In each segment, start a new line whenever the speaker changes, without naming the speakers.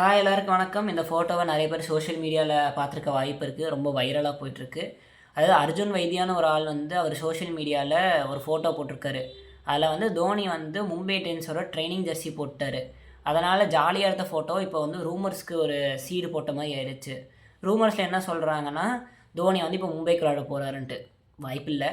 எல்லாருக்கும் வணக்கம். இந்த ஃபோட்டோவை நிறைய பேர் சோஷியல் மீடியாவில் பார்த்துருக்க வாய்ப்பு இருக்குது. ரொம்ப வைரலாக போயிட்டுருக்கு. அதாவது அர்ஜுன் வைத்தியான்னு ஒரு ஆள் வந்து அவர் சோஷியல் மீடியாவில் ஒரு ஃபோட்டோ போட்டிருக்காரு. அதில் வந்து தோனி வந்து மும்பை இந்தியன்ஸோட ட்ரைனிங் ஜெர்சி போட்டார். அதனால் ஜாலியாக எடுத்த ஃபோட்டோ இப்போ வந்து ரூமர்ஸ்க்கு ஒரு சீடு போட்ட மாதிரி ஆயிடுச்சு. ரூமர்ஸில் என்ன சொல்கிறாங்கன்னா, தோனி வந்து இப்போ மும்பைக்கு விளையாட போகிறாருன்ட்டு. வாய்ப்பில்லை.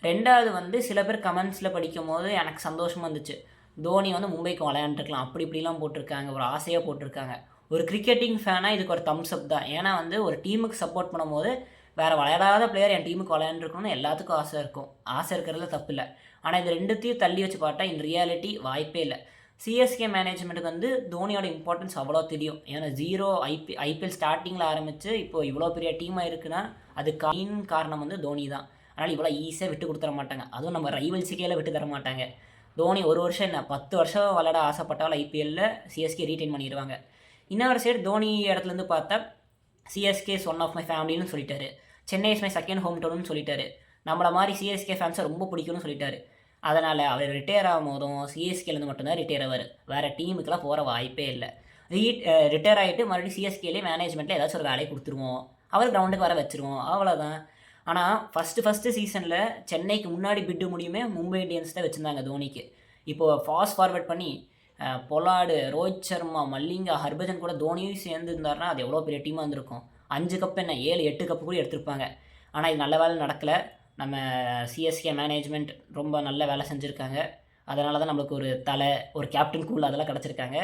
ரெண்டாவது வந்து சில பேர் கமெண்ட்ஸில் படிக்கும்போது எனக்கு சந்தோஷமாக இருந்துச்சு. தோனி வந்து மும்பைக்கு விளையாண்டுருக்கலாம் அப்படி இப்படிலாம் போட்டிருக்காங்க. ஒரு ஆசையாக போட்டிருக்காங்க. ஒரு கிரிக்கெட்டிங் ஃபேனாக இதுக்கு ஒரு தம்ஸ் அப் தான். ஏன்னா வந்து ஒரு டீமுக்கு சப்போர்ட் பண்ணும்போது வேறு விளையாடாத பிளேயர் என் டீமுக்கு விளையாண்டுருக்கணும்னு எல்லாத்துக்கும் ஆசை இருக்கும். ஆசை இருக்கிறதுல தப்பு இல்லை. ஆனால் இது ரெண்டுத்தையும் தள்ளி வச்சு பார்த்தா இன் ரியாலிட்டி வாய்ப்பே இல்லை. சிஎஸ்கே மேனேஜ்மெண்ட்டுக்கு வந்து தோனியோட இம்பார்ட்டன்ஸ் அவ்வளோ தெரியும். ஏன்னா ஐபிஎல் ஸ்டார்டிங்கில் ஆரம்பித்து இப்போ இவ்வளோ பெரிய டீமாக இருக்குன்னா அதுக்கு மெயின் காரணம் வந்து தோனி தான். அதனால் இவ்வளோ ஈஸியாக விட்டு கொடுத்துட மாட்டாங்க. அதுவும் நம்ம ரைவல்ஸுக்கே விட்டு தர மாட்டாங்க. தோனி ஒரு வருஷம் என்ன 10 வருஷம் விளையாட ஆசைப்பட்டாலும் ஐபிஎல்லில் சிஎஸ்கே ரீட்டைன் பண்ணிடுவாங்க. இன்னொரு சைடு தோனி இடத்துலேருந்து பார்த்தா CSK is one of my ஃபேமிலின்னு சொல்லிட்டாரு. Chennai is my second home டவுன்னு சொல்லிட்டாரு. நம்மளை மாதிரி சிஎஸ்கே ஃபேன்ஸை ரொம்ப பிடிக்கும்னு சொல்லிட்டாரு. அதனால் அவர் ரிட்டையர் ஆகும் போதும் சிஎஸ்கேலேருந்து மட்டும்தான் ரிட்டையர் ஆவார். வேறு டீமுக்கெல்லாம் போகிற வாய்ப்பே இல்லை. ரிட்டையர் ஆகிட்டு மறுபடியும் சிஎஸ்கேலேயே மேனேஜ்மெண்ட்டில் ஏதாச்சும் ஒரு வேலையை கொடுத்துருவோம். அவர் கிரவுண்டுக்கு வர வச்சுருவோம், அவ்வளோதான். ஆனால் ஃபஸ்ட்டு சீசனில் சென்னைக்கு முன்னாடி பிட்டு முடியுமே மும்பை இந்தியன்ஸ் தான் வச்சுருந்தாங்க தோனிக்கு. இப்போது ஃபாஸ்ட் ஃபார்வர்ட் பண்ணி பொலாடு, ரோஹித் சர்மா, மல்லிங்கா, ஹர்பஜன் கூட தோனியும் சேர்ந்து இருந்தார்னா அது எவ்வளோ பெரிய டீமாக இருந்திருக்கும். 5 கப் என்ன 7, 8 கப்பு கூட எடுத்திருப்பாங்க. ஆனால் இது நல்ல வேலை நடக்கலை. நம்ம சிஎஸ்கே மேனேஜ்மெண்ட் ரொம்ப நல்ல வேலை செஞ்சுருக்காங்க. அதனால தான் நம்மளுக்கு ஒரு தலை, ஒரு கேப்டன் கூல் அதெல்லாம் கிடச்சிருக்காங்க.